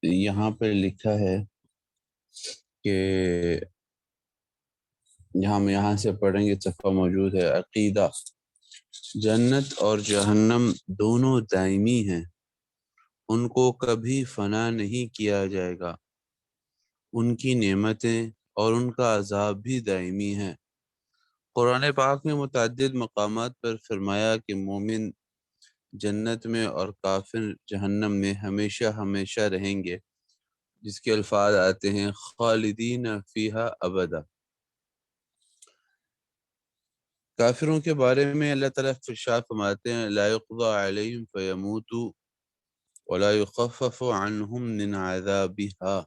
یہاں پہ لکھا ہے کہ یہاں سے پڑھیں گے، صفحہ موجود ہے۔ عقیدہ: جنت اور جہنم دونوں دائمی ہیں، ان کو کبھی فنا نہیں کیا جائے گا، ان کی نعمتیں اور ان کا عذاب بھی دائمی ہیں۔ قرآن پاک میں متعدد مقامات پر فرمایا کہ مومن جنت میں اور کافر جہنم میں ہمیشہ ہمیشہ رہیں گے، جس کے الفاظ آتے ہیں خالدین فیہا ابدا۔ کافروں کے بارے میں اللہ تعالیٰ ارشاد فرماتے ہیں لا یقضى علیہم فیموتوا ولا یخفف عنہم من عذابها،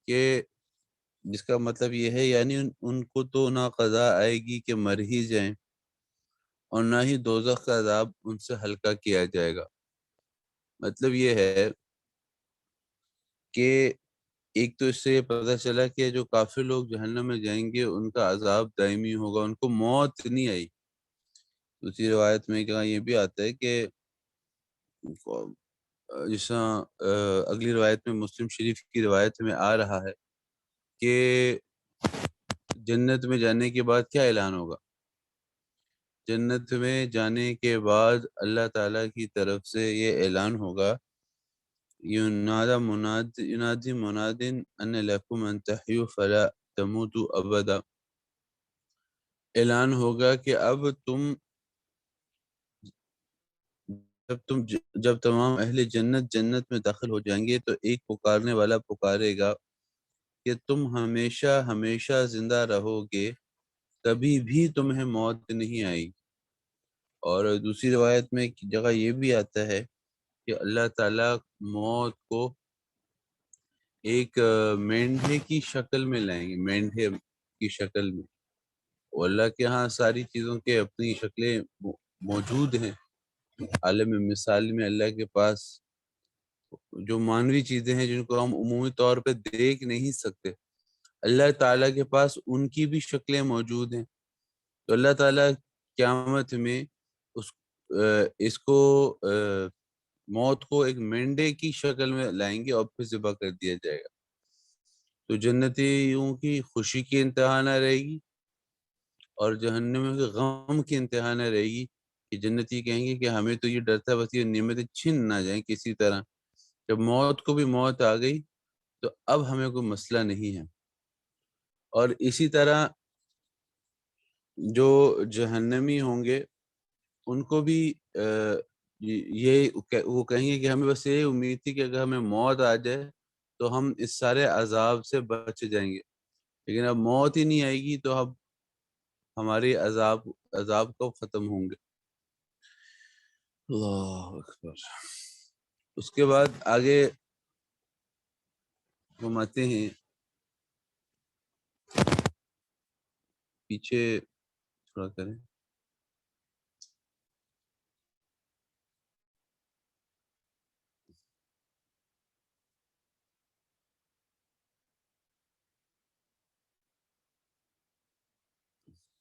کہ جس کا مطلب یہ ہے یعنی ان کو تو نہ قضا آئے گی کہ مر ہی جائیں، اور نہ ہی دوزخ کا عذاب ان سے ہلکا کیا جائے گا۔ مطلب یہ ہے کہ ایک تو اس سے یہ پتہ چلا کہ جو کافر لوگ جہنم میں جائیں گے ان کا عذاب دائمی ہوگا، ان کو موت نہیں آئی۔ دوسری روایت میں کہا یہ بھی آتا ہے کہ جس طرح اگلی روایت میں مسلم شریف کی روایت میں آ رہا ہے کہ جنت میں جانے کے بعد کیا اعلان ہوگا؟ جنت میں جانے کے بعد اللہ تعالیٰ کی طرف سے یہ اعلان ہوگا ینادی مناد ان لکم ان تحیوا فلا تموتوا ابدا، اعلان ہوگا کہ اب جب تمام اہل جنت جنت میں داخل ہو جائیں گے تو ایک پکارنے والا پکارے گا کہ تم ہمیشہ ہمیشہ زندہ رہو گے، کبھی بھی تمہیں موت نہیں آئی۔ اور دوسری روایت میں ایک جگہ یہ بھی آتا ہے کہ اللہ تعالیٰ موت کو ایک مینڈھے کی شکل میں لائیں گے، مینڈھے کی شکل میں۔ اور اللہ کے ہاں ساری چیزوں کے اپنی شکلیں موجود ہیں۔ عالم مثال میں اللہ کے پاس جو مانوی چیزیں ہیں جن کو ہم عمومی طور پہ دیکھ نہیں سکتے، اللہ تعالیٰ کے پاس ان کی بھی شکلیں موجود ہیں۔ تو اللہ تعالیٰ قیامت میں اس کو موت کو ایک مینڈے کی شکل میں لائیں گے اور پھر ذبح کر دیا جائے گا۔ تو جنتیوں کی خوشی کی انتہا نہ رہے گی اور جہنمیوں کے غم کی انتہا نہ رہے گی، کہ جنتی کہیں گے کہ ہمیں تو یہ ڈر تھا بس یہ نعمتیں چھن نہ جائیں کسی طرح، جب موت کو بھی موت آ گئی تو اب ہمیں کوئی مسئلہ نہیں ہے۔ اور اسی طرح جو جہنمی ہوں گے ان کو بھی یہ وہ کہیں گے کہ ہمیں بس یہ امید تھی کہ اگر ہمیں موت آ جائے تو ہم اس سارے عذاب سے بچ جائیں گے، لیکن اب موت ہی نہیں آئے گی تو اب ہمارے عذاب کب ختم ہوں گے؟ اللہ اکبر۔ اس کے بعد آگے ہم آتے ہیں، پیچھے تھوڑا کریں،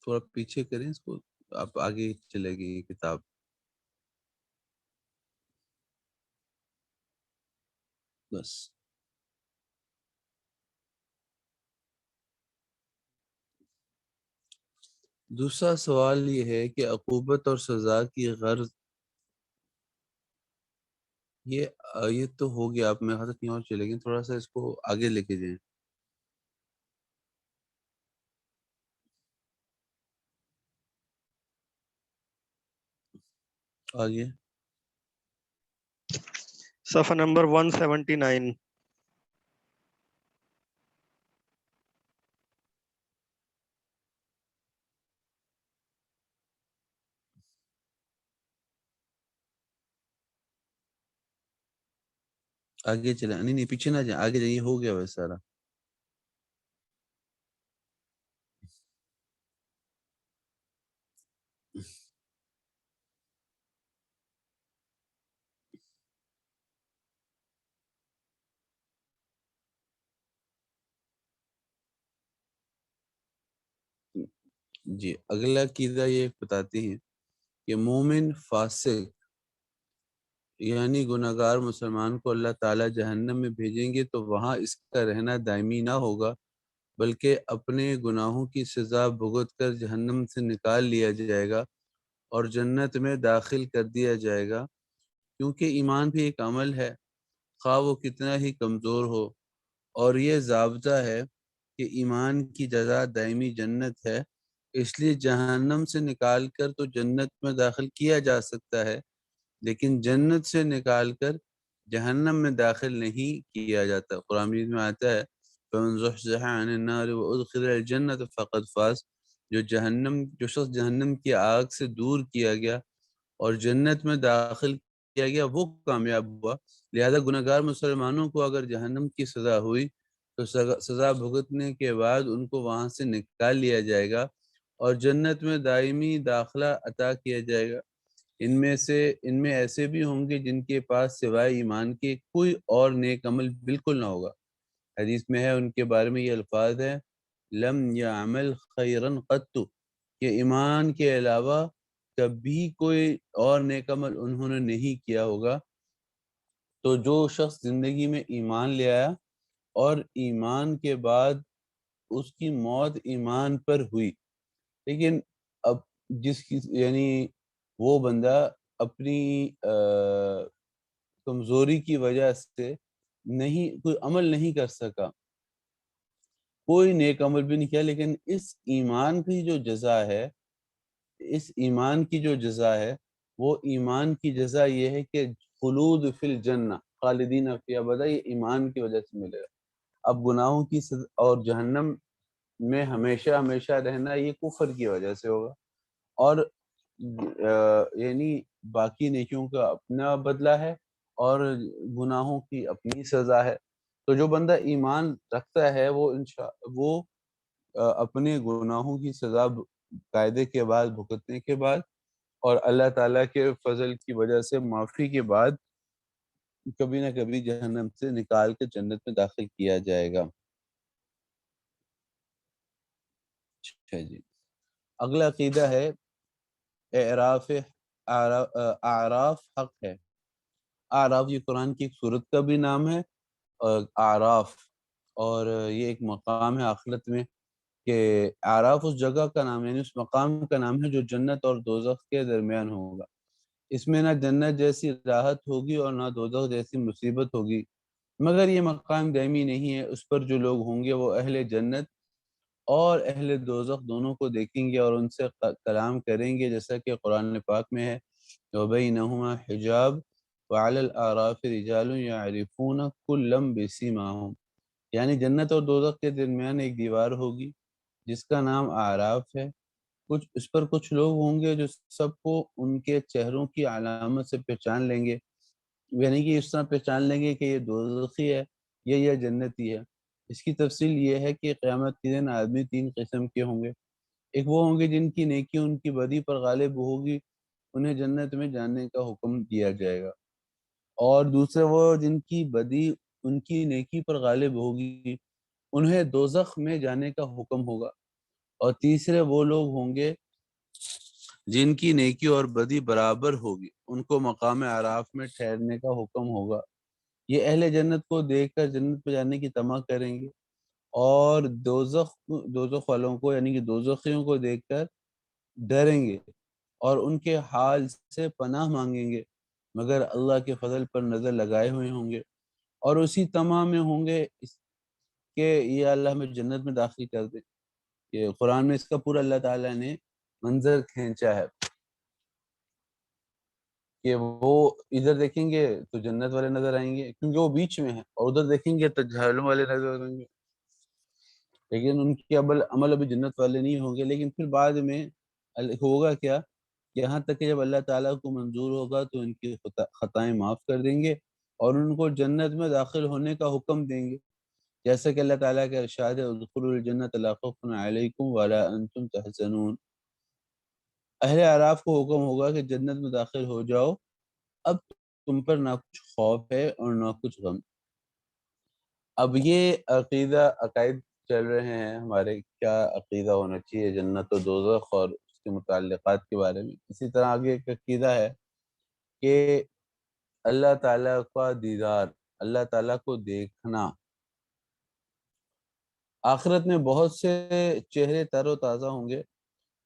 تھوڑا پیچھے کریں اس کو، آپ آگے چلے گی یہ کتاب۔ بس دوسرا سوال یہ ہے کہ عقوبت اور سزا کی غرض، یہ تو ہو گیا، آپ میرے خیال سے کہیں اور چلے گئے، تھوڑا سا اس کو آگے لے کے جائیں آگے۔ صفحہ نمبر 179۔ آگے چلیں، نہیں پیچھے نہ جائیں، آگے جائیں، ہو گیا ویسا سارا۔ جی اگلا عقیدہ یہ بتاتے ہیں کہ مومن فاسق یعنی گناہگار مسلمان کو اللہ تعالیٰ جہنم میں بھیجیں گے تو وہاں اس کا رہنا دائمی نہ ہوگا، بلکہ اپنے گناہوں کی سزا بھگت کر جہنم سے نکال لیا جائے گا اور جنت میں داخل کر دیا جائے گا، کیونکہ ایمان بھی ایک عمل ہے، خواہ وہ کتنا ہی کمزور ہو، اور یہ ضابطہ ہے کہ ایمان کی جزا دائمی جنت ہے، اس لیے جہنم سے نکال کر تو جنت میں داخل کیا جا سکتا ہے، لیکن جنت سے نکال کر جہنم میں داخل نہیں کیا جاتا۔ قرآن مجید میں آتا ہے فَمَن زُحْزِحَ عَنِ النَّارِ وَأُدْخِلَ الْجَنَّةَ فَقَدْ فَازَ، جو شخص جہنم کی آگ سے دور کیا گیا اور جنت میں داخل کیا گیا وہ کامیاب ہوا۔ لہذا گناہگار مسلمانوں کو اگر جہنم کی سزا ہوئی تو سزا بھگتنے کے بعد ان کو وہاں سے نکال لیا جائے گا اور جنت میں دائمی داخلہ عطا کیا جائے گا۔ ان میں ایسے بھی ہوں گے جن کے پاس سوائے ایمان کے کوئی اور نیک عمل بالکل نہ ہوگا۔ حدیث میں ہے ان کے بارے میں یہ الفاظ ہے لم یعمل خیرا قط، کہ ایمان کے علاوہ کبھی کوئی اور نیک عمل انہوں نے نہیں کیا ہوگا۔ تو جو شخص زندگی میں ایمان لے آیا اور ایمان کے بعد اس کی موت ایمان پر ہوئی، لیکن اب جس کی یعنی وہ بندہ اپنی کمزوری کی وجہ سے نہیں کوئی عمل نہیں کر سکا، کوئی نیک عمل بھی نہیں کیا، لیکن اس ایمان کی جو جزا ہے، اس ایمان کی جو جزا ہے وہ ایمان کی جزا یہ ہے کہ خلود فی الجنہ خالدین فی ابدا، یہ ایمان کی وجہ سے ملے گا۔ اب گناہوں کی اور جہنم میں ہمیشہ ہمیشہ رہنا یہ کفر کی وجہ سے ہوگا، اور یعنی باقی نیکیوں کا اپنا بدلہ ہے اور گناہوں کی اپنی سزا ہے۔ تو جو بندہ ایمان رکھتا ہے وہ اپنے گناہوں کی سزا قاعدے کے بعد بھگتنے کے بعد اور اللہ تعالیٰ کے فضل کی وجہ سے معافی کے بعد کبھی نہ کبھی جہنم سے نکال کے جنت میں داخل کیا جائے گا۔ اچھا جی، اگلا عقیدہ ہے اعراف اعراف حق ہے۔ اعراف یہ قرآن کی ایک سورت کا بھی نام ہے، اعراف، اور یہ ایک مقام ہے آخرت میں کہ اعراف اس جگہ کا نام یعنی اس مقام کا نام ہے جو جنت اور دوزخ کے درمیان ہوگا۔ اس میں نہ جنت جیسی راحت ہوگی اور نہ دوزخ جیسی مصیبت ہوگی، مگر یہ مقام دائمی نہیں ہے۔ اس پر جو لوگ ہوں گے وہ اہل جنت اور اہل دوزخ دونوں کو دیکھیں گے اور ان سے کلام کریں گے، جیسا کہ قرآن پاک میں ہے وَبَيْنَهُمَا حِجَابٌ وَعَلَى الْأَعْرَافِ رِجَالٌ يَعْرِفُونَ كُلًّا بِسِيمَاهُمْ، یعنی جنت اور دوزخ کے درمیان ایک دیوار ہوگی جس کا نام اعراف ہے، اس پر کچھ لوگ ہوں گے جو سب کو ان کے چہروں کی علامت سے پہچان لیں گے، یعنی کہ اس طرح پہچان لیں گے کہ یہ دوزخی ہے یا یہ جنتی ہے۔ اس کی تفصیل یہ ہے کہ قیامت کے دن آدمی تین قسم کے ہوں گے۔ ایک وہ ہوں گے جن کی نیکی ان کی بدی پر غالب ہوگی، انہیں جنت میں جانے کا حکم دیا جائے گا، اور دوسرے وہ جن کی بدی ان کی نیکی پر غالب ہوگی، انہیں دوزخ میں جانے کا حکم ہوگا، اور تیسرے وہ لوگ ہوں گے جن کی نیکی اور بدی برابر ہوگی، ان کو مقام اعراف میں ٹھہرنے کا حکم ہوگا۔ یہ اہل جنت کو دیکھ کر جنت پہ جانے کی طمع کریں گے، اور دوزخ والوں کو یعنی کہ دوزخیوں کو دیکھ کر ڈریں گے اور ان کے حال سے پناہ مانگیں گے، مگر اللہ کے فضل پر نظر لگائے ہوئے ہوں گے اور اسی طمع میں ہوں گے کہ یہ اللہ ہمیں جنت میں داخل کر دے۔ یہ قرآن میں اس کا پورا اللہ تعالیٰ نے منظر کھینچا ہے کہ وہ ادھر دیکھیں گے تو جنت والے نظر آئیں گے کیونکہ وہ بیچ میں ہیں، اور ادھر دیکھیں گے تو جہنم والے نظر آئیں گے، لیکن ان کے عمل ابھی جنت والے نہیں ہوں گے۔ لیکن پھر بعد میں ہوگا کیا، یہاں تک کہ جب اللہ تعالیٰ کو منظور ہوگا تو ان کی خطائیں معاف کر دیں گے اور ان کو جنت میں داخل ہونے کا حکم دیں گے، جیسا کہ اللہ تعالیٰ کا ارشاد ہے ادخلوا الجنۃ لا خوف علیکم ولا انتم تحزنون۔ اہل اعراف کو حکم ہوگا کہ جنت میں داخل ہو جاؤ، اب تم پر نہ کچھ خوف ہے اور نہ کچھ غم۔ اب یہ عقائد چل رہے ہیں ہمارے، کیا عقیدہ ہونا چاہیے جنت و دوزخ اور اس کے متعلقات کے بارے میں۔ اسی طرح آگے ایک عقیدہ ہے کہ اللہ تعالیٰ کا دیدار، اللہ تعالیٰ کو دیکھنا۔ آخرت میں بہت سے چہرے تر و تازہ ہوں گے،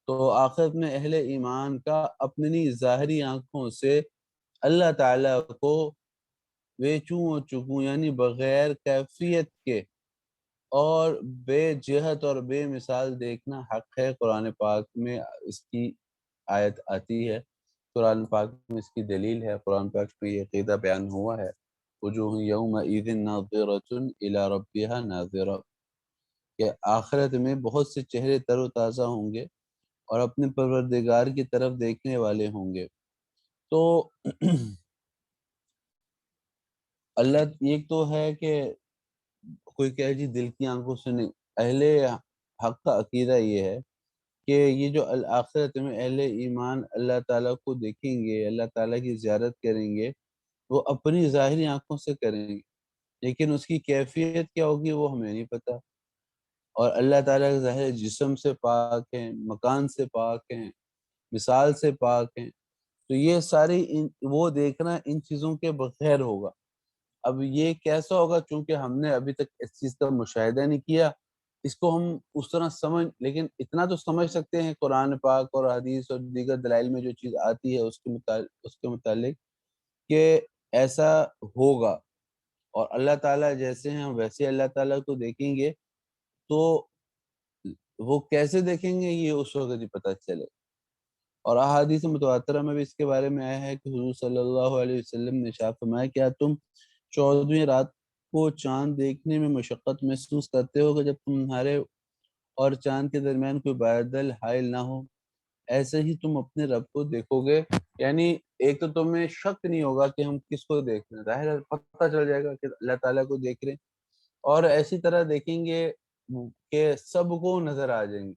تو آخرت میں اہل ایمان کا اپنی ظاہری آنکھوں سے اللہ تعالیٰ کو بے چوں و چکوں یعنی بغیر کیفیت کے اور بے جہت اور بے مثال دیکھنا حق ہے۔ قرآن پاک میں اس کی آیت آتی ہے، قرآن پاک میں اس کی دلیل ہے، قرآن پاک میں یہ عقیدہ بیان ہوا ہے، وجوہ یومئذ ناظرۃ الی ربها ناظرہ، کہ آخرت میں بہت سے چہرے تر و تازہ ہوں گے اور اپنے پروردگار کی طرف دیکھنے والے ہوں گے۔ تو اللہ ایک تو ہے کہ کوئی کہے جی دل کی آنکھوں سے نہیں، اہل حق کا عقیدہ یہ ہے کہ یہ جو آخرت میں اہل ایمان اللہ تعالیٰ کو دیکھیں گے، اللہ تعالیٰ کی زیارت کریں گے، وہ اپنی ظاہری آنکھوں سے کریں گے، لیکن اس کی کیفیت کیا ہوگی وہ ہمیں نہیں پتہ۔ اور اللہ تعالیٰ کے ظاہر جسم سے پاک ہیں، مکان سے پاک ہیں، مثال سے پاک ہیں، تو یہ ساری وہ دیکھنا ان چیزوں کے بغیر ہوگا۔ اب یہ کیسا ہوگا؟ چونکہ ہم نے ابھی تک اس چیز کا مشاہدہ نہیں کیا، اس کو ہم اس طرح لیکن اتنا تو سمجھ سکتے ہیں قرآن پاک اور حدیث اور دیگر دلائل میں جو چیز آتی ہے اس کے متعلق کہ ایسا ہوگا، اور اللہ تعالیٰ جیسے ہیں ویسے اللہ تعالیٰ کو دیکھیں گے، تو وہ کیسے دیکھیں گے یہ اس وقت ہی پتہ چلے۔ اور احادیث متواترہ میں بھی اس کے بارے میں آیا ہے کہ حضور صلی اللہ علیہ وسلم نے ارشاد فرمایا، کیا تم 14ویں رات کو چاند دیکھنے میں مشقت محسوس کرتے ہو کہ جب تمہارے اور چاند کے درمیان کوئی بادل حائل نہ ہو؟ ایسے ہی تم اپنے رب کو دیکھو گے، یعنی ایک تو تمہیں شک نہیں ہوگا کہ ہم کس کو دیکھ رہے ہیں، ظاہر ہے پتہ چل جائے گا کہ اللہ تعالیٰ کو دیکھ رہے ہیں، اور ایسی طرح دیکھیں گے کہ سب کو نظر آ جائیں گے،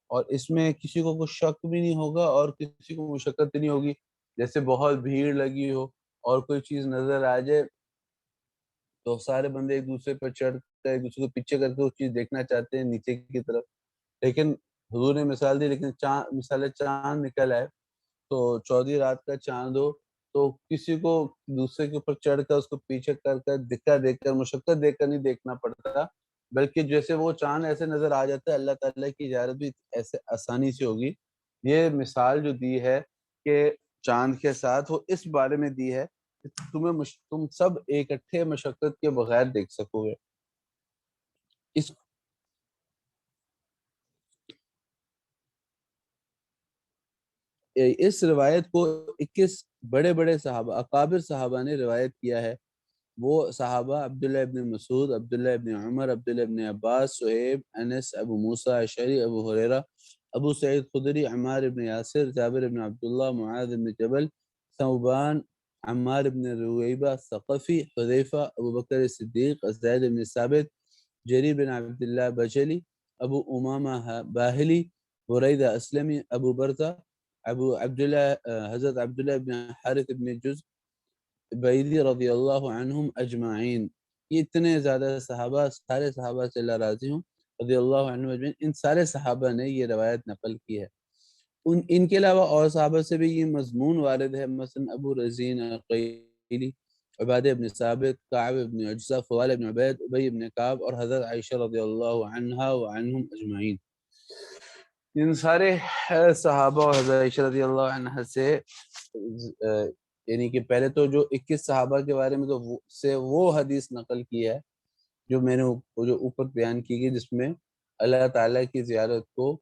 اور اس میں کسی کو کچھ شک بھی نہیں ہوگا اور کسی کو مشقت نہیں ہوگی۔ جیسے بہت بھیڑ لگی ہو اور کوئی چیز نظر آ جائے تو سارے بندے ایک دوسرے پر چڑھ کر ایک دوسرے کو پیچھے کر کے اس چیز دیکھنا چاہتے ہیں نیچے کی طرف، لیکن حضور نے مثال دی، لیکن مثال چاند نکل آئے تو 14ویں رات کا چاند ہو تو کسی کو دوسرے کے اوپر چڑھ کر اس کو پیچھے کر کر دکھا دیکھ کر مشقت دیکھ کر نہیں دیکھنا پڑتا، بلکہ جیسے وہ چاند ایسے نظر آ جاتا ہے، اللہ تعالیٰ کی زیارت بھی ایسے آسانی سے ہوگی۔ یہ مثال جو دی ہے کہ چاند کے ساتھ، وہ اس بارے میں دی ہے کہ تم سب اکٹھے مشقت کے بغیر دیکھ سکو گے۔ اس اس روایت کو 21 بڑے بڑے صحابہ، اکابر صحابہ نے روایت کیا ہے۔ وہ صحابہ عبداللہ ابن مسعود، عبداللہ ابن عمر، عبداللہ ابن عباس، صہیب، انس، ابو موسیٰ اشعری، ابو ہریرہ، ابو سعید خدری، عمار ابن یاسر، جابر ابن عبداللہ، معاذ ابن جبل، ثوبان، عمار ابن رویبہ ثقفی، حذیفہ، ابو بکر صدیق، زید ابن ثابت، جری بن عبداللہ بجلی، ابو امامہ باہلی، بریدہ اسلمی، ابو برزہ، ابو عبداللہ حضرت عبداللہ ابن حارث ابن جز بیدی رضی اللہ عنہم اجمعین۔ یہ اتنے زیادہ صحابہ، سارے صحابہ سے اللہ راضی ہوں، رضی اللہ عنہم اجمعین، ان سارے صحابہ نے یہ روایت نقل کی ہے۔ ان کے علاوہ اور صحابہ سے بھی یہ مضمون وارد ہے، مثلا ابو رزین قیلی، عبادہ ابن ثابت، کعب ابن عجزہ، فضال ابن عبید، ابی ابن کعب، اور حضرت عائشہ رضی اللہ عنہا وعنہم اجمعین۔ ان سارے صحابہ اور حضرت عائشہ رضی اللہ عنہ سے یعنی کہ پہلے تو جو 21 صحابہ کے بارے میں تو وہ حدیث نقل کی ہے جو میں نے جو اوپر بیان کی گئی، جس میں اللہ تعالیٰ کی زیارت کو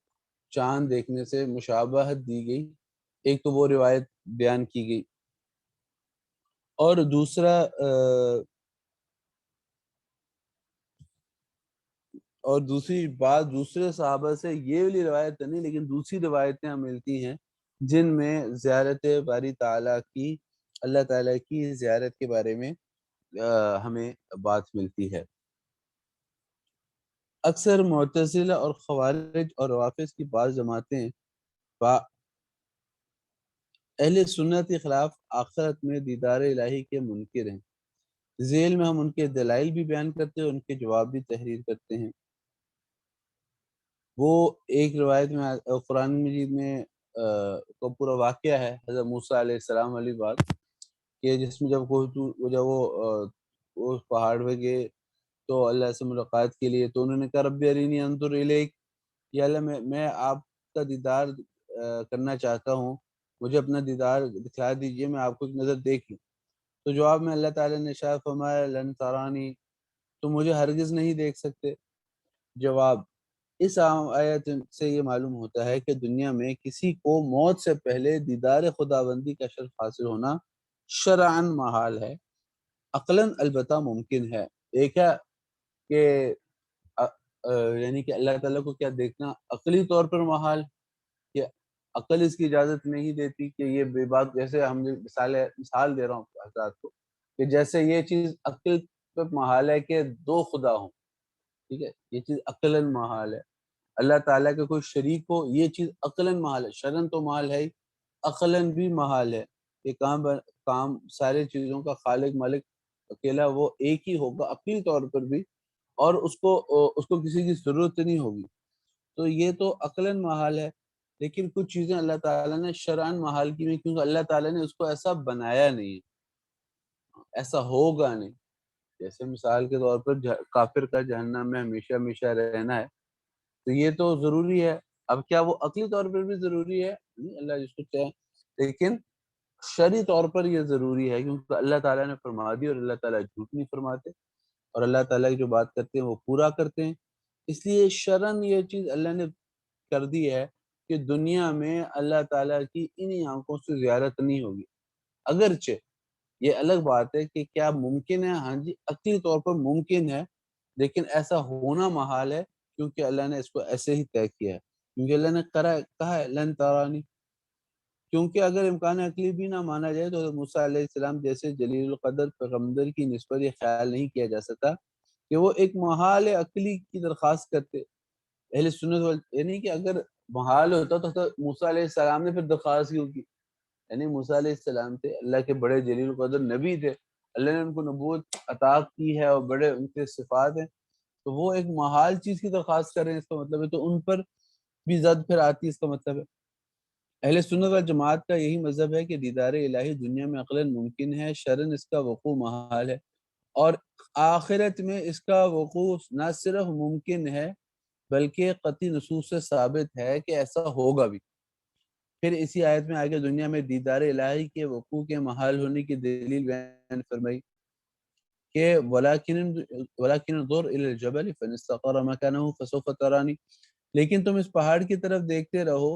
چاند دیکھنے سے مشابہت دی گئی، ایک تو وہ روایت بیان کی گئی، اور دوسرا اور دوسری بات دوسرے صحابہ سے یہ والی روایت نہیں، لیکن دوسری روایتیں ہمیں ملتی ہیں جن میں زیارت باری تعالیٰ کی، اللہ تعالیٰ کی زیارت کے بارے میں ہمیں بات ملتی ہے۔ اکثر معتزلہ اور خوارج اور روافض کی بعض جماعتیں اہل سنت کے خلاف آخرت میں دیدار الہی کے منکر ہیں۔ ذیل میں ہم ان کے دلائل بھی بیان کرتے ہیں، ان کے جواب بھی تحریر کرتے ہیں۔ وہ ایک روایت میں قرآن مجید میں کو پورا واقعہ ہے حضرت موسیٰ علیہ السلام والی بات کہ جس میں جب وہ اس پہاڑ پہ گئے تو اللہ سے ملاقات کے لیے، تو انہوں نے کہا رب ارینی انظر الیک، یا اللہ میں آپ کا دیدار کرنا چاہتا ہوں، مجھے اپنا دیدار دکھلا دیجئے، میں آپ کو ایک نظر دیکھ لوں۔ تو جواب میں اللہ تعالیٰ نے ارشاد فرمایا لن ترانی، تم مجھے ہرگز نہیں دیکھ سکتے۔ جواب، اس آیت سے یہ معلوم ہوتا ہے کہ دنیا میں کسی کو موت سے پہلے دیدار خداوندی کا شرف حاصل ہونا شرعاً محال ہے، عقلاً البتہ ممکن ہے۔ ایک ہے کہ یعنی کہ اللہ تعالیٰ کو کیا دیکھنا عقلی طور پر محال، کہ عقل اس کی اجازت نہیں دیتی کہ یہ بے بات، جیسے ہم نے مثال دے رہا ہوں حضرات کو، کہ جیسے یہ چیز عقل پہ محال ہے کہ دو خدا ہوں، ٹھیک ہے، یہ چیز عقلاً محال ہے۔ اللہ تعالیٰ کے کوئی شریک ہو، یہ چیز عقلاً محال ہے، شرعاً تو محال ہے ہی، عقلاً بھی محال ہے کہ کام سارے چیزوں کا خالق مالک اکیلا وہ ایک ہی ہوگا عقلی طور پر بھی، اور اس کو کسی کی ضرورت نہیں ہوگی، تو یہ تو عقلاً محال ہے۔ لیکن کچھ چیزیں اللہ تعالیٰ نے شرعاً محال کی ہوئی، کیونکہ اللہ تعالیٰ نے اس کو ایسا بنایا نہیں، ایسا ہوگا نہیں۔ جیسے مثال کے طور پر کافر کا جہنم میں ہمیشہ ہمیشہ رہنا ہے، تو یہ تو ضروری ہے۔ اب کیا وہ عقلی طور پر بھی ضروری ہے؟ نہیں، اللہ جس کو چاہے، لیکن شرعی طور پر یہ ضروری ہے، کیونکہ اللہ تعالیٰ نے فرما دی، اور اللہ تعالیٰ جھوٹ نہیں فرماتے، اور اللہ تعالیٰ کی جو بات کرتے ہیں وہ پورا کرتے ہیں۔ اس لیے شرعاً یہ چیز اللہ نے کر دی ہے کہ دنیا میں اللہ تعالیٰ کی انہی آنکھوں سے زیارت نہیں ہوگی۔ اگرچہ یہ الگ بات ہے کہ کیا ممکن ہے؟ ہاں جی، عقلی طور پر ممکن ہے، لیکن ایسا ہونا محال ہے، کیونکہ اللہ نے اس کو ایسے ہی طے کیا ہے، کیونکہ اللہ نے کہا ہے لن ترانی۔ کیونکہ اگر امکان عقلی بھی نہ مانا جائے تو موسیٰ علیہ السلام جیسے جلیل القدر پیغمبر کی نسبت یہ خیال نہیں کیا جا سکتا کہ وہ ایک محال عقلی کی درخواست کرتے۔ اہل سنت یعنی کہ اگر محال ہوتا تو موسیٰ علیہ السلام نے پھر درخواست کیوں کی؟ یعنی موسیٰ علیہ السلام تھے، اللہ کے بڑے جلیل القدر نبی تھے، اللہ نے ان کو نبوت عطا کی ہے اور بڑے ان کے صفات ہیں، تو وہ ایک محال چیز کی درخواست کر رہے ہیں، اس کا مطلب ہے تو ان پر بھی زد پھر آتی ہے، اس کا مطلب ہے اہل سنت والجماعت کا یہی مذہب ہے کہ دیدار الہی دنیا میں عقلاً ممکن ہے، شرعاً اس کا وقوع محال ہے، اور آخرت میں اس کا وقوع نہ صرف ممکن ہے بلکہ قطعی نصوص سے ثابت ہے کہ ایسا ہوگا بھی۔ پھر اسی آیت میں آگے دنیا میں دیدار الہی کے وقوع کے محال ہونے کی دلیل بیان فرمائی کہ وَلَكِنِ انظُرْ إِلَى الْجَبَلِ فَإِنِ اسْتَقَرَّ مَكَانَهُ فَسَوْفَ تَرَانِي، لیکن تم اس پہاڑ کی طرف دیکھتے رہو،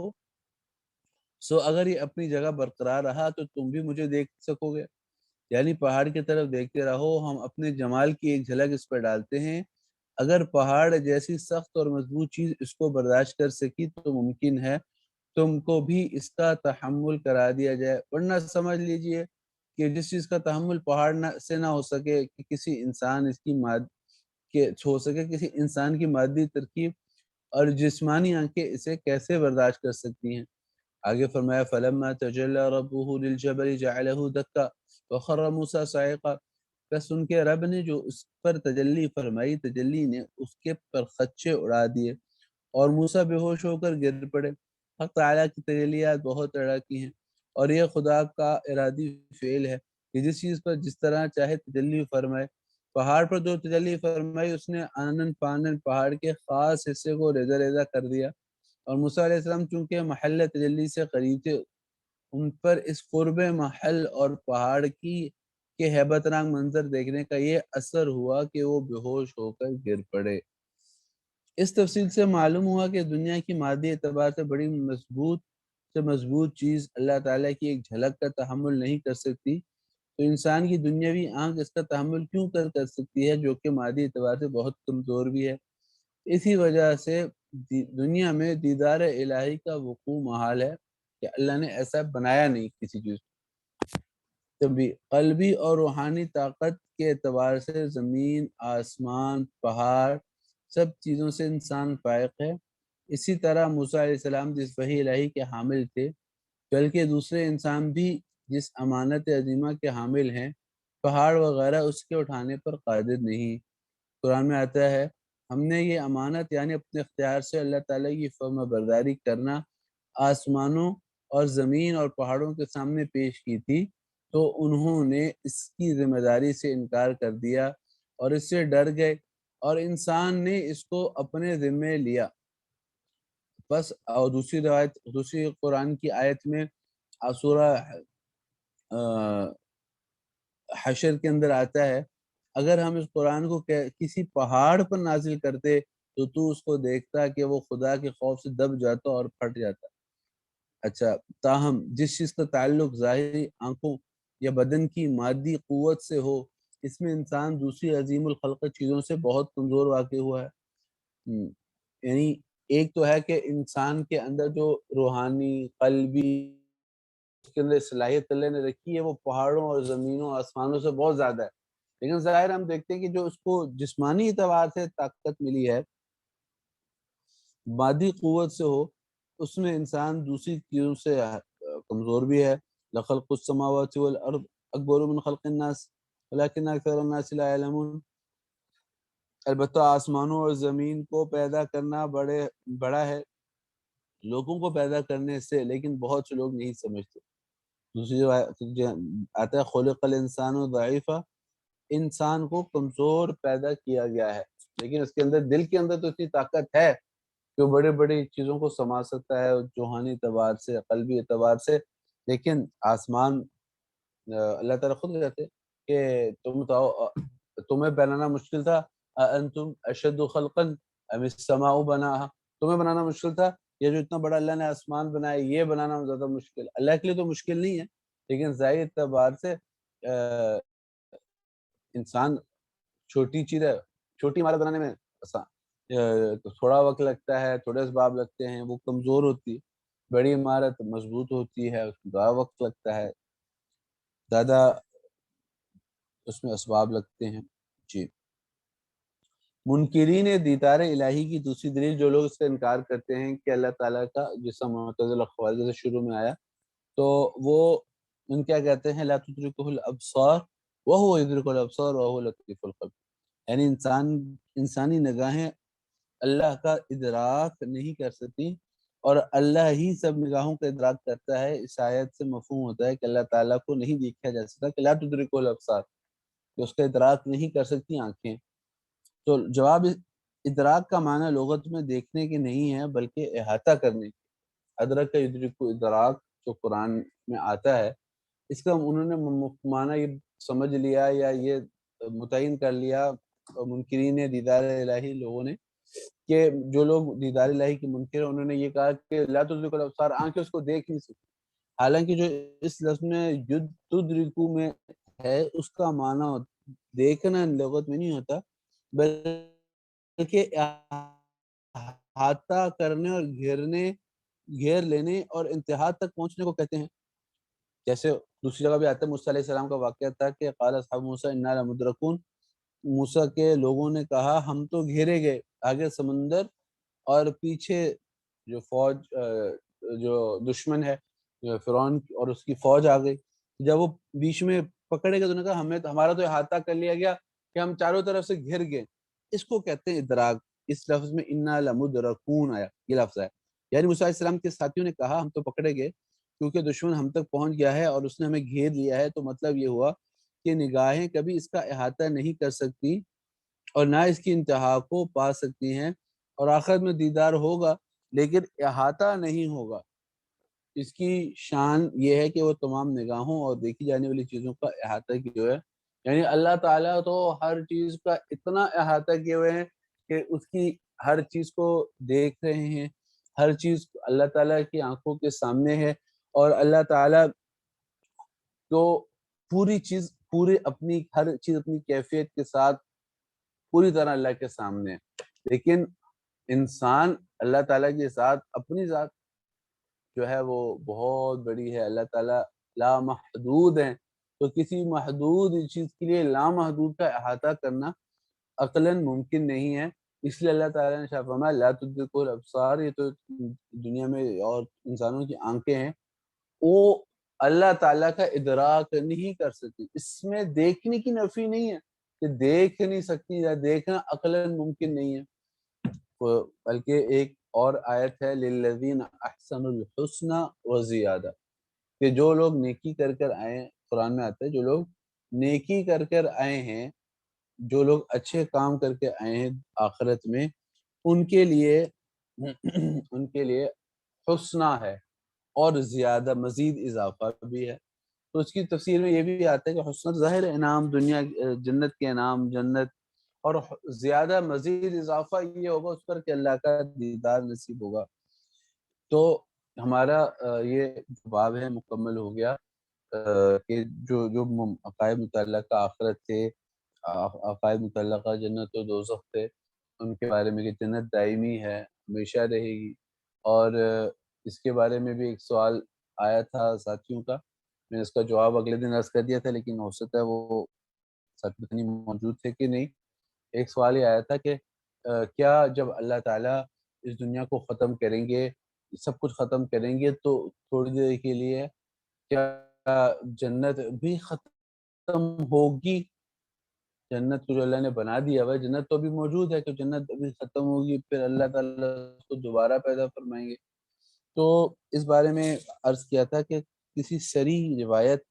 سو اگر یہ اپنی جگہ برقرار رہا تو تم بھی مجھے دیکھ سکو گے، یعنی پہاڑ کی طرف دیکھتے رہو، ہم اپنے جمال کی ایک جھلک اس پر ڈالتے ہیں، اگر پہاڑ جیسی سخت اور مضبوط چیز اس کو برداشت کر سکی تو ممکن ہے تم کو بھی اس کا تحمل کرا دیا جائے، ورنہ سمجھ لیجئے کہ جس چیز کا تحمل پہاڑ سے نہ ہو سکے کہ کسی انسان کسی انسان کی مادی ترکیب اور جسمانی آنکھیں اسے کیسے برداشت کر سکتی ہیں۔ آگے فرمایا فَلَمَّا تَجَلَّى رَبُّهُ لِلْجَبَلِ جَعَلَهُ دَكًّا وَخَرَّ مُوسَىٰ صَعِقًا، بس ان کے رب نے جو اس پر تجلی فرمائی، تجلی نے اس کے پر خدشے اڑا دیے اور موسیٰ بے ہوش ہو کر گر پڑے۔ حق تعالیٰ کی تجلیات بہت طرح کی ہیں، اور یہ خدا کا ارادی فعل ہے کہ جس چیز پر جس طرح چاہے تجلی فرمائے۔ پہاڑ پر جو تجلی فرمائی اس نے آنن فانن پہاڑ کے خاص حصے کو ریزہ ریزہ کر دیا، اور موسیٰ علیہ السلام چونکہ محل تجلی سے قریب تھے، ان پر اس قرب محل اور پہاڑ کی کے ہیبت ناک منظر دیکھنے کا یہ اثر ہوا کہ وہ بے ہوش ہو کر گر پڑے۔ اس تفصیل سے معلوم ہوا کہ دنیا کی مادی اعتبار سے بڑی مضبوط چیز اللہ تعالیٰ کی ایک جھلک کا تحمل نہیں کر سکتی، تو انسان کی دنیاوی آنکھ اس کا تحمل کیوں کر سکتی ہے، جو کہ مادی اعتبار سے بہت کمزور بھی ہے۔ اسی وجہ سے دنیا میں دیدار الہی کا وقوع محال ہے کہ اللہ نے ایسا بنایا نہیں کسی چیز کو۔ تبھی قلبی اور روحانی طاقت کے اعتبار سے زمین، آسمان، پہاڑ سب چیزوں سے انسان فائق ہے۔ اسی طرح موسیٰ علیہ السلام جس وحی الہی کے حامل تھے، بلکہ دوسرے انسان بھی جس امانت عظیمہ کے حامل ہیں، پہاڑ وغیرہ اس کے اٹھانے پر قادر نہیں۔ قرآن میں آتا ہے ہم نے یہ امانت یعنی اپنے اختیار سے اللہ تعالیٰ کی فرما برداری کرنا آسمانوں اور زمین اور پہاڑوں کے سامنے پیش کی تھی، تو انہوں نے اس کی ذمہ داری سے انکار کر دیا اور اس سے ڈر گئے اور انسان نے اس کو اپنے ذمے لیا. بس اور دوسری قرآن کی آیت میں سورہ حشر کے اندر آتا ہے، اگر ہم اس قرآن کو کسی پہاڑ پر نازل کرتے تو اس کو دیکھتا کہ وہ خدا کے خوف سے دب جاتا اور پھٹ جاتا. اچھا، تاہم جس چیز کا تعلق ظاہری آنکھوں یا بدن کی مادی قوت سے ہو، اس میں انسان دوسری عظیم الخلق چیزوں سے بہت کمزور واقع ہوا ہے. یعنی ایک تو ہے کہ انسان کے اندر جو روحانی قلبی اس کے اندر صلاحیت اللہ نے رکھی ہے وہ پہاڑوں اور زمینوں آسمانوں سے بہت زیادہ ہے، لیکن ظاہر ہم دیکھتے ہیں کہ جو اس کو جسمانی اعتبار سے طاقت ملی ہے، مادی قوت سے ہو، اس میں انسان دوسری چیزوں سے کمزور بھی ہے. لخلق السماوات والارض اکبر من خلق الناس ولكن اکثر الناس لا يعلمون. البتہ آسمانوں اور زمین کو پیدا کرنا بڑا ہے لوگوں کو پیدا کرنے سے، لیکن بہت سے لوگ نہیں سمجھتے. دوسری جو آتا ہے خلق الانسان ضعیفا، انسان کو کمزور پیدا کیا گیا ہے، لیکن اس کے اندر دل کے اندر تو اتنی طاقت ہے جو بڑے بڑی چیزوں کو سما سکتا ہے روحانی اعتبار سے قلبی اعتبار سے. لیکن آسمان اللہ تعالیٰ خود کہتے کہ تمہیں بنانا مشکل تھا، انتم اشد خلقا ام السماء بناها، تمہیں بنانا مشکل تھا یہ جو اتنا بڑا اللہ نے آسمان بنایا یہ بنانا زیادہ مشکل. اللہ کے لیے تو مشکل نہیں ہے، لیکن ظاہر اعتبار سے انسان چھوٹی چیز ہے، چھوٹی عمارت بنانے میں تو تھوڑا وقت لگتا ہے، تھوڑے اسباب لگتے ہیں، وہ کمزور ہوتی ہے. بڑی عمارت مضبوط ہوتی ہے، اس میں زیادہ وقت لگتا ہے، زیادہ اس میں اسباب لگتے ہیں. جی، منکرین دیدار الہی کی دوسری دلیل، جو لوگ اس کا انکار کرتے ہیں کہ اللہ تعالیٰ کا جسم معتزلہ خوارج سے شروع میں آیا، تو وہ ان کیا کہتے ہیں لا تدرکہ الابصار وہو یدرک الابصار وہو لطیف الخبیر، یعنی انسانی نگاہیں اللہ کا ادراک نہیں کر سکتی اور اللہ ہی سب نگاہوں کا ادراک کرتا ہے. اس آیت سے مفہوم ہوتا ہے کہ اللہ تعالیٰ کو نہیں دیکھا جا سکتا، کہ لا تدرکہ الابصار، کہ اس کا ادراک نہیں کر سکتی آنکھیں. تو جواب ادراک کا معنی لغت میں دیکھنے کے نہیں ہے بلکہ احاطہ کرنے کی. ادرک کا یدرک ادراک جو قرآن میں آتا ہے، اس کا انہوں نے معنی یہ سمجھ لیا یا یہ متعین کر لیا منکرین دیدار الہی لوگوں نے، کہ جو لوگ دیدار الہی کے منکر ہیں انہوں نے یہ کہا کہ لا تدرک الابصار، آنکھیں اس کو دیکھ نہیں سکتی. حالانکہ جو اس لفظ میں تدرکو میں ہے اس کا معنی دیکھنا لغت میں نہیں ہوتا بلکہ احاطہ کرنے اور گھیر لینے اور انتہا تک پہنچنے کو کہتے ہیں. جیسے دوسری جگہ بھی آتا ہے، موسیٰ علیہ السلام کا واقعہ تھا کہ قال اصحاب موسیٰ انا لمدرکون، موسیٰ کے لوگوں نے کہا ہم تو گھیرے گئے، آگے سمندر اور پیچھے جو فوج جو دشمن ہے فرعون اور اس کی فوج آ گئی. جب وہ بیچ میں پکڑے گئے تو انہوں نے کہا ہمارا تو احاطہ کر لیا گیا کہ ہم چاروں طرف سے گھر گئے. اس کو کہتے ہیں ادراک. اس لفظ میں انا لمدرکون آیا، یہ لفظ ہے. یعنی موسیٰ علیہ السلام کے ساتھیوں نے کہا ہم تو پکڑے گئے کیونکہ دشمن ہم تک پہنچ گیا ہے اور اس نے ہمیں گھیر لیا ہے. تو مطلب یہ ہوا کہ نگاہیں کبھی اس کا احاطہ نہیں کر سکتی اور نہ اس کی انتہا کو پا سکتی ہیں، اور آخر میں دیدار ہوگا لیکن احاطہ نہیں ہوگا. اس کی شان یہ ہے کہ وہ تمام نگاہوں اور دیکھی جانے والی چیزوں کا احاطہ کی جو ہے، یعنی اللہ تعالیٰ تو ہر چیز کا اتنا احاطہ کیے ہوئے ہیں کہ اس کی ہر چیز کو دیکھ رہے ہیں، ہر چیز اللہ تعالیٰ کی آنکھوں کے سامنے ہے، اور اللہ تعالیٰ تو پوری اپنی ہر چیز اپنی کیفیت کے ساتھ پوری طرح اللہ کے سامنے ہے. لیکن انسان اللہ تعالیٰ کے ساتھ اپنی ذات جو ہے وہ بہت بڑی ہے، اللہ تعالیٰ لامحدود ہیں، تو کسی محدود چیز کے لیے لامحدود کا احاطہ کرنا عقلاً ممکن نہیں ہے. اس لیے اللہ تعالیٰ نے شاہ فرمایا لا تدرکہ الابصار، یہ تو دنیا میں اور انسانوں کی آنکھیں ہیں، وہ اللہ تعالیٰ کا ادراک نہیں کر سکتی. اس میں دیکھنے کی نفی نہیں ہے کہ دیکھ نہیں سکتی یا دیکھنا عقلاً ممکن نہیں ہے، بلکہ ایک اور آیت ہے للذین احسنوا الحسنى وزیادہ، کہ جو لوگ نیکی کر آئیں قرآن میں آتا ہے جو لوگ نیکی کر کر آئے ہیں، جو لوگ اچھے کام کر کے آئے ہیں آخرت میں، ان کے لیے ان کے لیے حسنہ ہے اور زیادہ مزید اضافہ بھی ہے۔ تو اس کی تفسیر میں یہ بھی آتا ہے کہ حسنہ ظاہر انعام دنیا جنت کے انعام جنت، اور زیادہ مزید اضافہ یہ ہوگا اس پر کہ اللہ کا دیدار نصیب ہوگا۔ تو ہمارا یہ باب ہے مکمل ہو گیا کہ جو عقائد متعلقہ آخرت تھے، عقائد متعلقہ جنت و دوزخ تھے، ان کے بارے میں کہ جنت دائمی ہے، ہمیشہ رہے گی، اور اس کے بارے میں بھی ایک سوال آیا تھا ساتھیوں کا، میں نے اس کا جواب اگلے دن عرض کر دیا تھا، لیکن ہو سکتا ہے وہ ساتھی پتہ نہیں موجود تھے کہ نہیں۔ ایک سوال یہ آیا تھا کہ کیا جب اللہ تعالیٰ اس دنیا کو ختم کریں گے، سب کچھ ختم کریں گے، تو تھوڑی دیر کے لیے کیا جنت بھی ختم ہوگی؟ جنت کو جو اللہ نے بنا دیا ہوا ہے، جنت تو ابھی موجود ہے، کہ جنت ابھی ختم ہوگی پھر اللہ تعالیٰ اس کو دوبارہ پیدا فرمائیں گے؟ تو اس بارے میں عرض کیا تھا کہ کسی صریح روایت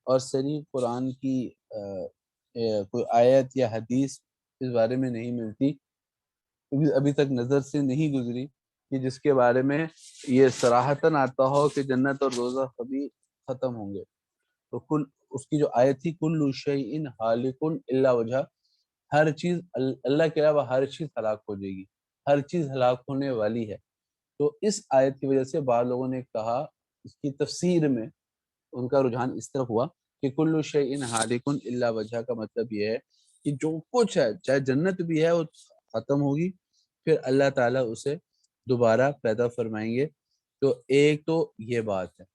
اور صریح قرآن کی کوئی آیت یا حدیث اس بارے میں نہیں ملتی، ابھی تک نظر سے نہیں گزری کہ جس کے بارے میں یہ صراحتاً آتا ہو کہ جنت اور دوزخ کبھی ختم ہوں گے۔ تو اس کی جو آیت تھی کل شیء ہالک الا وجہ، ہر چیز اللہ کے علاوہ ہر چیز ہلاک ہو جائے گی، ہر چیز ہلاک ہونے والی ہے۔ تو اس آیت کی وجہ سے بعض لوگوں نے کہا، اس کی تفسیر میں ان کا رجحان اس طرف ہوا کہ کل شیء ہالک الا وجہ کا مطلب یہ ہے کہ جو کچھ ہے، چاہے جنت بھی ہے وہ ختم ہوگی، پھر اللہ تعالیٰ اسے دوبارہ پیدا فرمائیں گے۔ تو ایک تو یہ بات ہے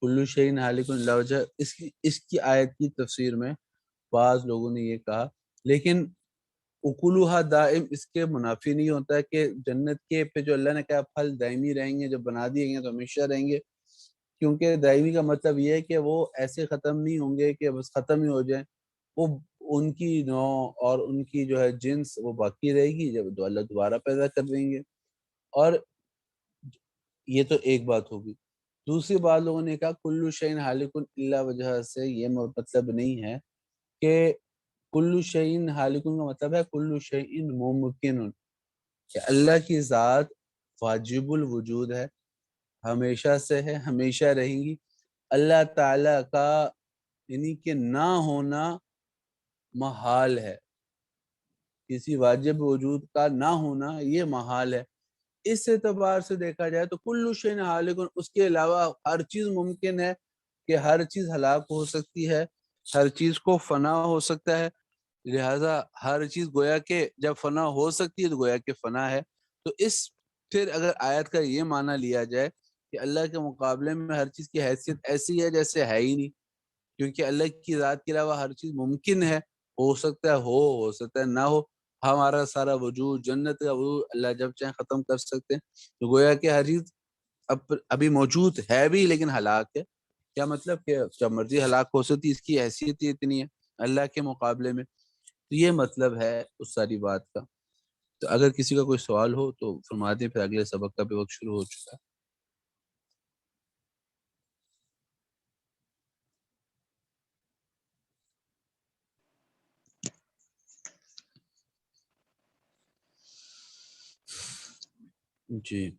کل شیء ہالک الا وجہ، اس کی آیت کی تفسیر میں بعض لوگوں نے یہ کہا، لیکن اکلوہا دائم اس کے منافی نہیں ہوتا ہے کہ جنت کے پہ جو اللہ نے کہا پھل دائمی رہیں گے، جب بنا دیے گے تو ہمیشہ رہیں گے، کیونکہ دائمی کا مطلب یہ ہے کہ وہ ایسے ختم نہیں ہوں گے کہ بس ختم ہی ہو جائیں، وہ ان کی نوع اور ان کی جو ہے جنس وہ باقی رہے گی، جب اللہ دوبارہ پیدا کر دیں گے۔ اور یہ تو ایک بات ہوگی۔ دوسری بات لوگوں نے کہا کل شیء ہالک الا وجہ سے یہ مطلب نہیں ہے کہ کل شیء ہالک کا مطلب ہے کل شیء ممکن، کہ اللہ کی ذات واجب الوجود ہے، ہمیشہ سے ہے، ہمیشہ رہیں گی۔ اللہ تعالیٰ کا یعنی کہ نہ ہونا محال ہے، کسی واجب وجود کا نہ ہونا یہ محال ہے۔ اس اعتبار سے دیکھا جائے تو کل شیء ہالک، اس کے علاوہ ہر چیز ممکن ہے کہ ہر چیز ہلاک ہو سکتی ہے، ہر چیز کو فنا ہو سکتا ہے، لہٰذا ہر چیز گویا کہ جب فنا ہو سکتی ہے تو گویا کہ فنا ہے۔ تو اس پھر اگر آیت کا یہ معنی لیا جائے کہ اللہ کے مقابلے میں ہر چیز کی حیثیت ایسی ہے جیسے ہے ہی نہیں، کیونکہ اللہ کی ذات کے علاوہ ہر چیز ممکن ہے، ہو سکتا ہے ہو سکتا ہے نہ ہو، ہمارا سارا وجود، جنت کا وجود اللہ جب چاہیں ختم کر سکتے ہیں، تو گویا کہ ہر چیز ابھی موجود ہے بھی لیکن ہلاک ہے۔ کیا مطلب کہ جب مرضی ہلاک ہو سکتی، اس کی حیثیت ہی اتنی ہے اللہ کے مقابلے میں۔ تو یہ مطلب ہے اس ساری بات کا۔ تو اگر کسی کا کوئی سوال ہو تو فرما دیں، پھر اگلے سبق کا بھی وقت شروع ہو چکا ہے۔ جی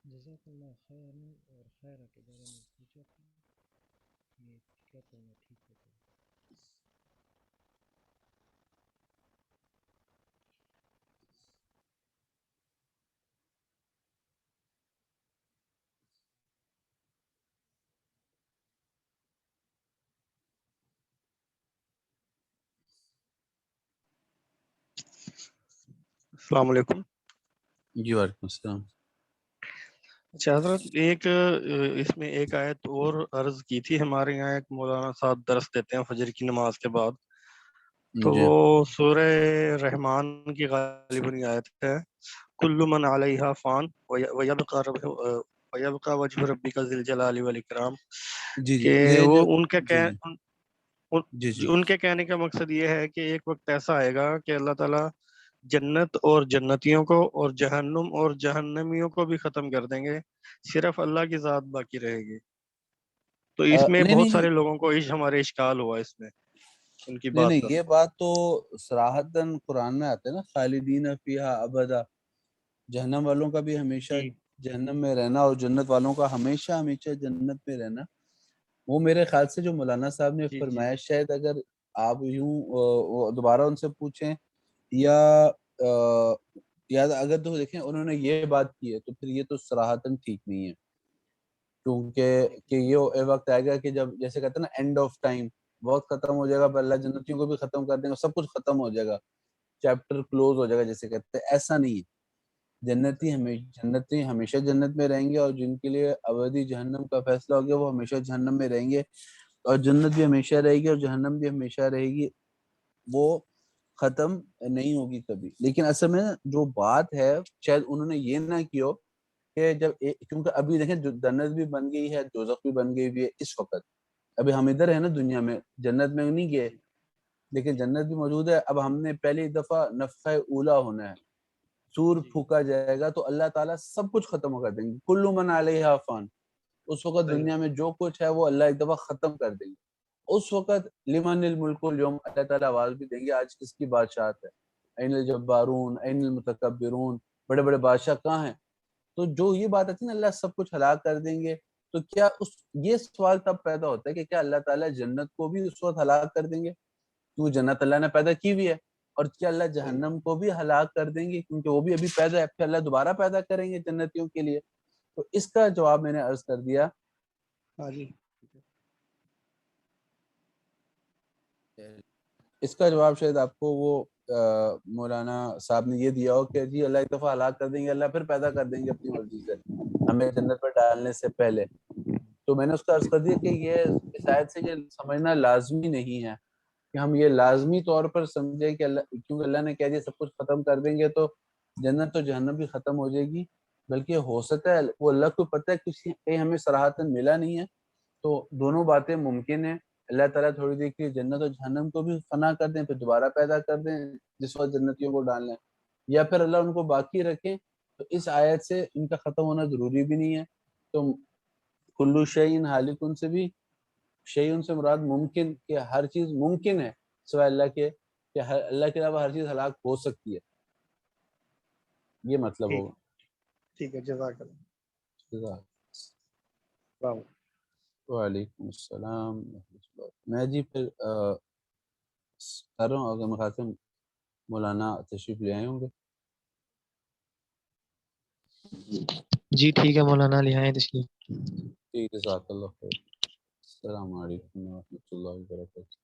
جزاک اللہ خیر اور خیر کے بارے میں پوچھا تھا، یہ کیا کرنا ٹھیک ہوتا ہے؟ السلام علیکم۔ جی وعلیکم السلام۔ اچھا حضرت، ایک اس میں ایک آیت اور عرض کی تھی، ہمارے یہاں ایک مولانا صاحب درس دیتے ہیں فجر کی نماز کے بعد، تو جی وہ سورہ رحمان کی غالباً یہ آیت ہے کل من علیہا فان ویبقى وجہ ربک ذی الجلال والاکرام، جی جی کہ یہ وہ جو ان کے جی جی جی ان کے کہنے کا مقصد یہ ہے کہ ایک وقت ایسا آئے گا کہ اللہ تعالیٰ جنت اور جنتیوں کو اور جہنم اور جہنمیوں کو بھی ختم کر دیں گے، صرف اللہ کی ذات باقی رہے گی. تو اس میں نہیں بہت نہیں سارے لوگوں کو ہمارے اشکال ہوا اس میں ان کی نہیں بات نہیں پر. یہ بات تو صراحتاً قرآن میں آتے ہیں نا، خالدین فیہا ابدا، جہنم والوں کا بھی ہمیشہ جی جہنم میں رہنا اور جنت والوں کا ہمیشہ ہمیشہ جنت میں رہنا. وہ میرے خیال سے جو مولانا صاحب نے جی جی فرمایا، شاید اگر آپ یوں دوبارہ ان سے پوچھیں یا یا اگر تو دیکھیں انہوں نے یہ بات کی ہے تو پھر یہ تو صراحتاً ٹھیک نہیں ہے، کیونکہ کہ یہ وقت آئے گا کہ جب جیسے کہتے ہیں نا اینڈ آف ٹائم، بہت ختم ہو جائے گا، اللہ جنتیوں کو بھی ختم کر دیں گے، سب کچھ ختم ہو جائے گا، چیپٹر کلوز ہو جائے گا جیسے کہتے ہیں. ایسا نہیں ہے، جنتی ہمیشہ جنت میں رہیں گے، اور جن کے لیے ابدی جہنم کا فیصلہ ہو گیا وہ ہمیشہ جہنم میں رہیں گے، اور جنت بھی ہمیشہ رہے گی اور جہنم بھی ہمیشہ رہے گی، وہ ختم نہیں ہوگی کبھی. لیکن اصل میں جو بات ہے شاید انہوں نے یہ نہ کی ہو کہ جب کیونکہ ابھی دیکھیں جنت بھی بن گئی ہے، دوزخ بھی بن گئی ہوئی ہے اس وقت. ابھی ہم ادھر ہیں نا دنیا میں، جنت میں نہیں گئے، لیکن جنت بھی موجود ہے. اب ہم نے پہلی دفعہ نفخہ اولا ہونا ہے، سور پھونکا جائے گا تو اللہ تعالیٰ سب کچھ ختم کر دیں گے، کل من علیہا فان. اس وقت صحیح. دنیا میں جو کچھ ہے وہ اللہ ایک دفعہ ختم کر دیں گے. اس وقت لمن الملک اليوم، اللہ تعالیٰ آواز بھی دیں گے آج کس کی بادشاہت ہے، این الجبارون این المتکبرون، بڑے بڑے بادشاہ کہاں ہیں. تو جو یہ بات آتی ہے نا اللہ سب کچھ ہلاک کر دیں گے، تو کیا یہ سوال تب پیدا ہوتا ہے کہ کیا اللہ تعالیٰ جنت کو بھی اس وقت ہلاک کر دیں گے کیونکہ جنت اللہ نے پیدا کی ہوئی ہے، اور کیا اللہ جہنم کو بھی ہلاک کر دیں گے کیونکہ وہ بھی ابھی پیدا ہے، پھر اللہ دوبارہ پیدا کریں گے جنتیوں کے لیے. تو اس کا جواب میں نے عرض کر دیا. ہاں جی. اس کا جواب شاید آپ کو وہ مولانا صاحب نے یہ دیا ہو کہ جی اللہ ایک دفعہ ہلاک کر دیں گے، اللہ پھر پیدا کر دیں گے اپنی مرضی سے ہمیں جنت پر ڈالنے سے پہلے. تو میں نے اس کا عرض کر دیا کہ یہ اس آیت سے یہ سمجھنا لازمی نہیں ہے کہ ہم یہ لازمی طور پر سمجھیں کہ اللہ کیونکہ اللہ نے کہہ دیا سب کچھ ختم کر دیں گے تو جنت تو جہنم بھی ختم ہو جائے گی. بلکہ ہو سکتا ہے وہ اللہ کو پتہ ہے کسی کہیں ہمیں صراحتاً ملا نہیں ہے، تو دونوں باتیں ممکن ہیں. اللہ تعالیٰ تھوڑی دیر کے جنت اور جہنم کو بھی فنا کر دیں پھر دوبارہ پیدا کر دیں جس وقت جنتیوں کو ڈال لیں، یا پھر اللہ ان کو باقی رکھیں. تو اس آیت سے ان کا ختم ہونا ضروری بھی نہیں ہے. تو کلو شیء ہالکن سے بھی شیء سے مراد ممکن کہ ہر چیز ممکن ہے سوائے اللہ کے، کہ اللہ کے علاوہ ہر چیز ہلاک ہو سکتی ہے، یہ مطلب ٹھیک ہوگا. ٹھیک ہے. جزاک اللہ. وعلیکم السلام. میں جی پھر کر رہا ہوں، اگر میں خاطر مولانا تشریف لے آئے ہوں گے. جی ٹھیک ہے مولانا، لے آئیں تشریف. ٹھیک ہے، جزاک اللہ خیر. السلام علیکم ورحمۃ اللہ وبرکاتہ.